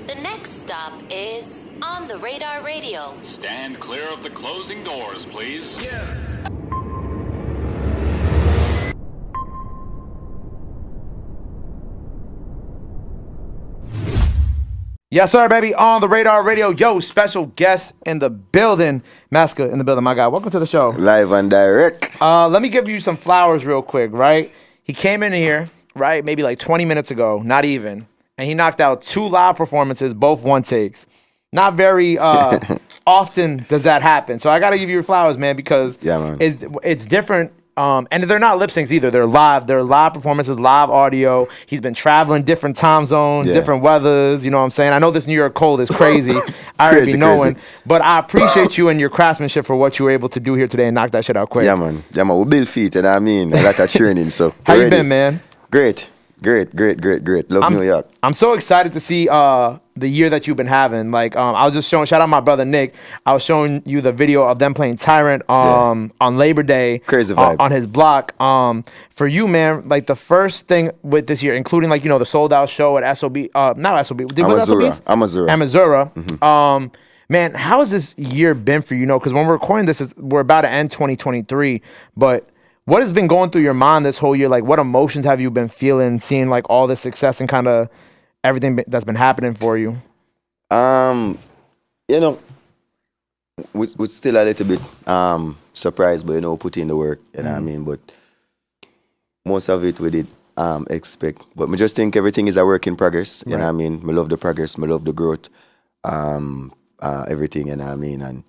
The next stop is On the Radar Radio. Stand clear of the closing doors, please. Yes, sir, baby. On the Radar Radio. Yo, special guest in the building. Masicka in the building, my guy. Welcome to the show. Live and direct. Let me give you some flowers real quick, right? He came in here, right, maybe like 20 minutes ago, not even, and he knocked out 2 live performances, both one takes. Not very often does that happen. So I got to give you your flowers, man, because it's different. And they're not lip syncs either. They're live. They're live performances, live audio. He's been traveling different time zones, different weathers. You know what I'm saying? I know this New York cold is crazy. I already be knowing. But I appreciate you and your craftsmanship for what you were able to do here today and knock that shit out quick. Yeah, man. Yeah, man. We build feet, and I mean, a lot of training. So how you been, man? Great. Love New York. I'm so excited to see the year that you've been having. Like, I was just showing, shout out my brother Nick. I was showing you the video of them playing Tyrant on Labor Day. Crazy vibe. On his block. For you, man, like the first thing with this year, including like, you know, the sold out show at SOB, not SOB. Amazura. Mm-hmm. Man, how has this year been for you? You know, because when we're recording this, we're about to end 2023, but what has been going through your mind this whole year? Like, what emotions have you been feeling, seeing like all this success and kind of everything that's been happening for you? You know, we're still a little bit surprised, but you know, put in the work. You know what I mean? But most of it we did expect. But I just think everything is a work in progress. You know what I mean? I love the progress. I love the growth. Everything. You know what I mean? And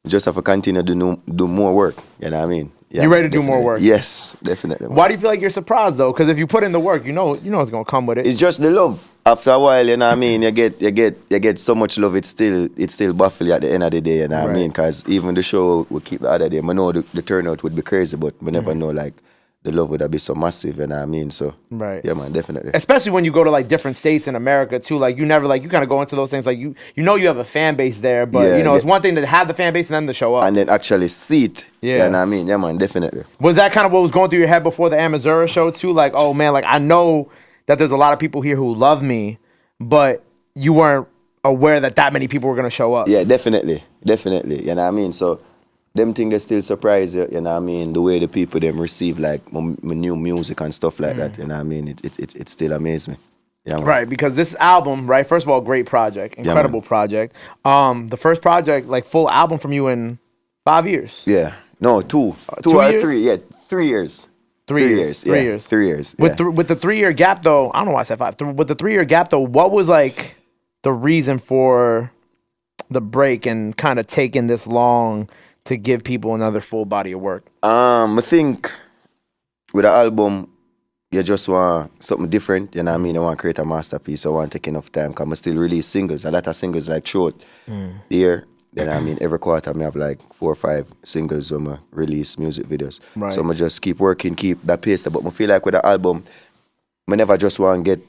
just have to continue to do more work. You know what I mean? Yeah, you ready to do more work? Yes, definitely. Why do you feel like you're surprised though? Because if you put in the work, you know it's gonna come with it. It's just the love. After a while, you know what I mean. You get so much love. It's still baffling at the end of the day. You know what I mean? Because even the show we keep the other day. I know the turnout would be crazy, but we never know like the love would be so massive. You know what I mean? So yeah, man, definitely. Especially when you go to like different states in America too. Like you never like you kind of go into those things like you know you have a fan base there, but you know it's one thing to have the fan base and then to show up and then actually see it. Yeah, you know what I mean? Yeah, man, definitely. Was that kind of what was going through your head before the Amazura show too? Like, oh man, like I know that there's a lot of people here who love me, but you weren't aware that many people were gonna show up. Yeah, definitely. You know what I mean? So them things they still surprise you, you know what I mean? The way the people them receive like my new music and stuff like that, you know what I mean? It still amazes me. Yeah, man. Right, because this album, right, first of all, great project, incredible project. The first project, like full album from you in 5 years. Yeah. No, 2 or 3. Yeah, 3 years. 3 years. 3 years. 3 years. With the 3 year gap though, I don't know why I said 5. With the 3 year gap though, what was like the reason for the break and kind of taking this long to give people another full body of work? I think with an album, you just want something different, you know what I mean? I want to create a masterpiece. I want to take enough time because I still release singles. A lot of singles like throughout the year. You know what I mean? Every quarter I have like 4 or 5 singles when I release music videos. Right. So I just keep working, keep that pace. But I feel like with the album, I never just want to get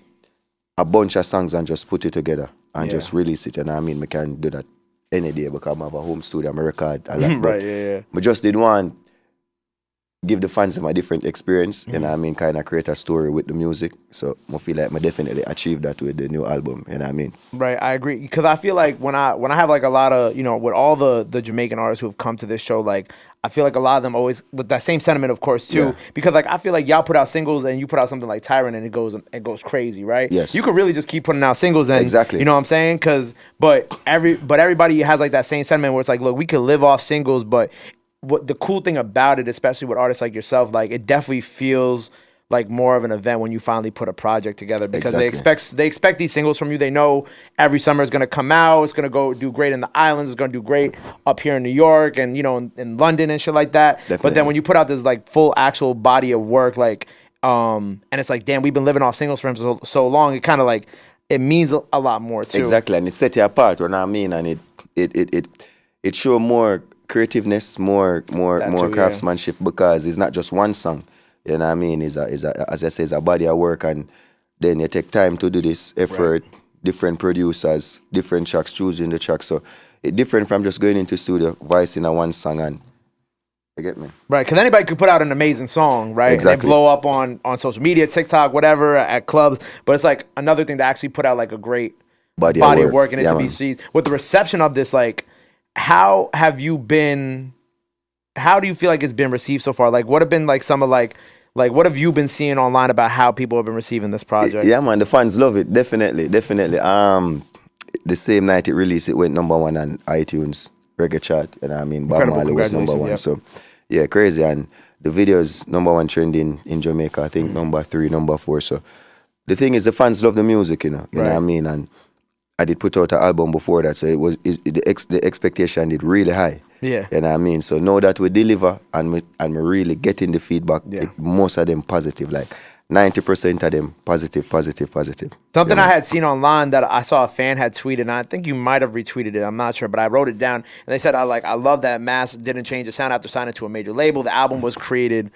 a bunch of songs and just put it together and just release it. You know what I mean? I can do that any day because I have a home studio, I record a lot. Right, I just didn't want give the fans a different experience, you know what I mean, kind of create a story with the music. So I feel like I definitely achieved that with the new album, you know what I mean? Right, I agree. Because I feel like when I have like a lot of, you know, with all the Jamaican artists who have come to this show, like I feel like a lot of them always, with that same sentiment of course too, because like I feel like y'all put out singles and you put out something like Tyrant and it goes crazy, right? Yes. You could really just keep putting out singles and, exactly. You know what I'm saying? But everybody has like that same sentiment where it's like, look, we could live off singles, but what the cool thing about it, especially with artists like yourself, like it definitely feels like more of an event when you finally put a project together because they expect these singles from you. They know every summer is going to come out. It's going to go do great in the islands. It's going to do great up here in New York and, you know, in London and shit like that. Definitely. But then when you put out this like full actual body of work, like, and it's like, damn, we've been living off singles for him so long. It kind of like, it means a lot more too. Exactly. And it set you apart, you know what I mean? And it show more creativeness, more craftsmanship because it's not just one song. You know what I mean? It's as I say, it's a body of work, and then you take time to do this effort, different producers, different tracks, choosing the tracks. So it's different from just going into studio, voicing a one song and you get me? Right, because anybody could put out an amazing song, right? Exactly. And they blow up on social media, TikTok, whatever, at clubs. But it's like another thing to actually put out like a great body of work and it to be man. seen. With the reception of this, like, how do you feel like it's been received so far? Like, what have been like some of like what have you been seeing online about how people have been receiving this project? Yeah, man, the fans love it. Definitely. The same night it released, it went number 1 on iTunes reggae chart. You know what I mean? Bob Incredible. Marley was number 1. Yep. So, yeah, crazy. And the video's number 1 trending in Jamaica. I think number 3, number 4. So, the thing is, the fans love the music, you know what I mean? And I did put out an album before that, so the expectation did really high. Yeah. You know what I mean? So now that we deliver and we really getting the feedback, most of them positive, like 90% of them positive. Something I had seen online that I saw a fan had tweeted, and I think you might have retweeted it, I'm not sure, but I wrote it down, and they said, I love that Mass didn't change the sound after signing to a major label. The album was created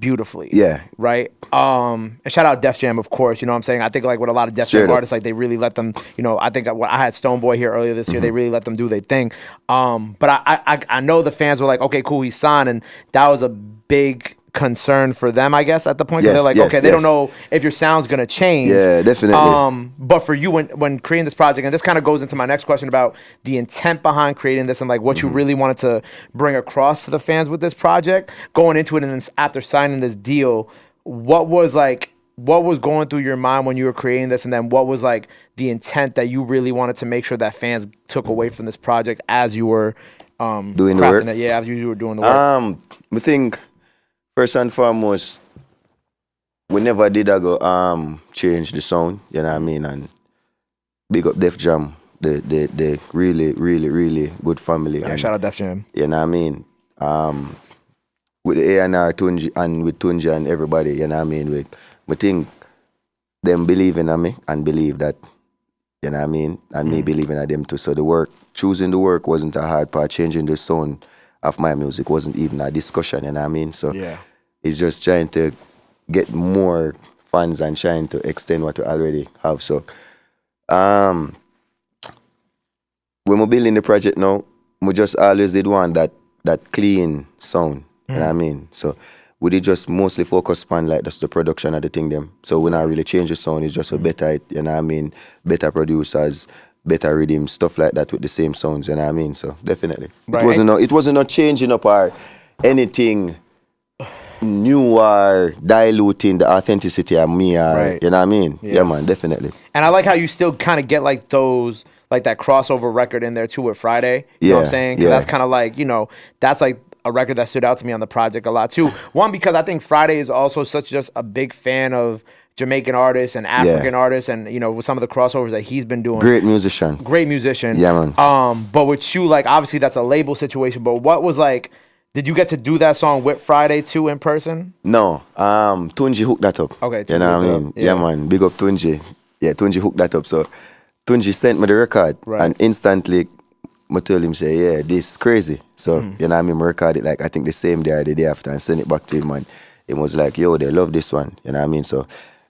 beautifully. Yeah. Right? And shout out Def Jam, of course, you know what I'm saying? I think like with a lot of Def Jam artists, like they really let them, you know, I think I had Stoneboy here earlier this year, they really let them do their thing. But I know the fans were like, okay, cool, he's signed, and that was a big concern for them, I guess, at the point. They're like, okay, they don't know if your sound's gonna change. Yeah, definitely. But for you, when creating this project, and this kind of goes into my next question about the intent behind creating this and like what you really wanted to bring across to the fans with this project, going into it, and then after signing this deal, what was going through your mind when you were creating this, and then what was like the intent that you really wanted to make sure that fans took away from this project as you were doing the work? As you were doing the work. I think first and foremost, we never did go change the sound, you know what I mean? And big up Def Jam, the really good family. Yeah, and, shout out Def Jam. You know what I mean? With the A&R Tunji and with Tunji and everybody, you know what I mean? We think them believing in me and believe that, you know what I mean? And me believing in them too. So choosing the work wasn't a hard part. Changing the sound of my music wasn't even a discussion, you know what I mean? So it's just trying to get more fans and trying to extend what we already have. So when we're building the project now, we just always did want that clean sound, you know what I mean? So we did just mostly focus on like just the production of the thing them. So we not really change the sound, it's just a better, you know what I mean, better producers, better rhythm, stuff like that with the same sounds, you know what I mean? So definitely. Right. It wasn't not changing up or anything new or diluting the authenticity of me or, you know what I mean? Yeah, man, definitely. And I like how you still kind of get like those, like that crossover record in there too with Friday. You know what I'm saying? Because that's kind of like, you know, that's like a record that stood out to me on the project a lot too. One, because I think Friday is also just a big fan of Jamaican artists and African artists, and you know, with some of the crossovers that he's been doing. Great musician. Yeah, man. But with you, like obviously that's a label situation. But what was like? Did you get to do that song with Friday too in person? No. Tunji hooked that up. Okay. You know what I mean? Yeah, man. Big up Tunji. Yeah, Tunji hooked that up. So Tunji sent me the record, and instantly I told him, say, yeah, this is crazy. So, you know what I mean? I recorded like, I think the same day or the day after and sent it back to him, and it was like, yo, they love this one. You know what I mean? So,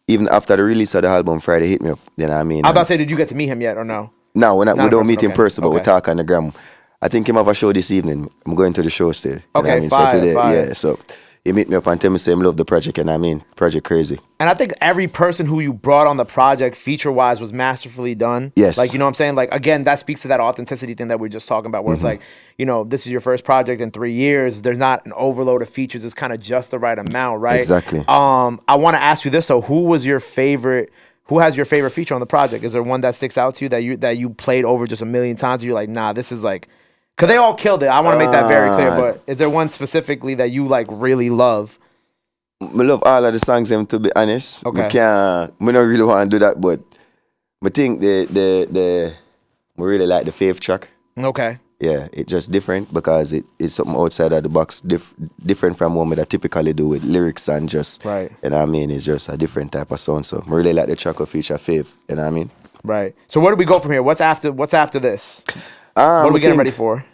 even after the release of the album, Friday hit me up. You know what I mean? I was about to say, did you get to meet him yet or no? No, we don't meet in person, but we talk on the gram. I think him have a show this evening. I'm going to the show still. You know what I mean? So today, so he meet me up and tell me, say, I love the project, and I mean, project crazy. And I think every person who you brought on the project, feature-wise, was masterfully done. Yes. Like, you know what I'm saying? Like, again, that speaks to that authenticity thing that we are just talking about, where it's like, you know, this is your first project in 3 years. There's not an overload of features. It's kind of just the right amount, right? Exactly. I want to ask you this, though. Who has your favorite feature on the project? Is there one that sticks out to you that you played over just a million times? And you're like, nah, this is like... Because they all killed it. I want to make that very clear. But is there one specifically that you like really love? I love all of the songs, to be honest. Okay. I don't really want to do that, but I think we really like the Faith track. Okay. Yeah, it's just different because it is something outside of the box, different from what I typically do with lyrics and just, you know what I mean? It's just a different type of sound. So I really like the track of feature Faith, you know what I mean? Right. So where do we go from here? What's after this? What are we getting ready for?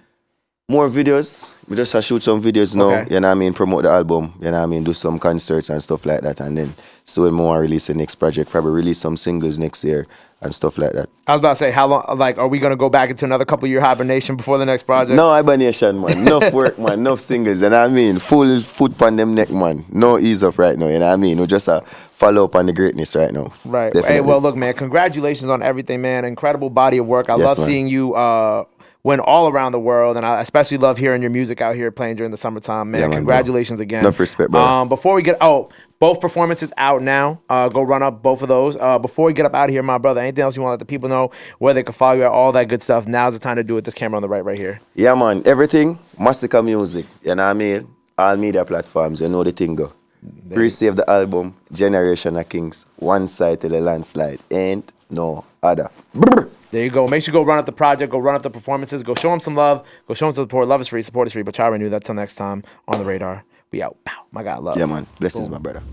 More videos. We just shoot some videos now, Okay. you know what I mean, promote the album, you know what I mean, do some concerts and stuff like that, and then so when more release the next project, probably release some singles next year and stuff like that. I was about to say, how long? Like, are we gonna go back into another couple year hibernation before the next project? No hibernation, man. Enough work, man. Enough singles, you know what I mean? Full foot on them neck, man. No ease up right now, you know what I mean? We just follow up on the greatness right now. Right. Definitely. Hey, well, look, man. Congratulations on everything, man. Incredible body of work. I Yes, love man. seeing you win all around the world, and I especially love hearing your music out here playing during the summertime, man. Yeah, man, Congratulations again. Enough respect, bro. Before we get both performances out now. Go run up both of those. Before we get up out of here, my brother, anything else you want to let the people know where they can follow you at, all that good stuff? Now's the time to do it. This camera on the right here. Yeah, man. Everything, Masicka Music, you know what I mean? All media platforms, you know the thing go. Pre-save the album, Generation of Kings, one side to the landslide. Ain't no other. Brr. There you go. Make sure you go run up the project, go run up the performances, go show them some love, go show them some support. Love is free, support is free. But try renew that till next time on the radar. We out. Pow. My God, love. Yeah, man. Blessings, my brother.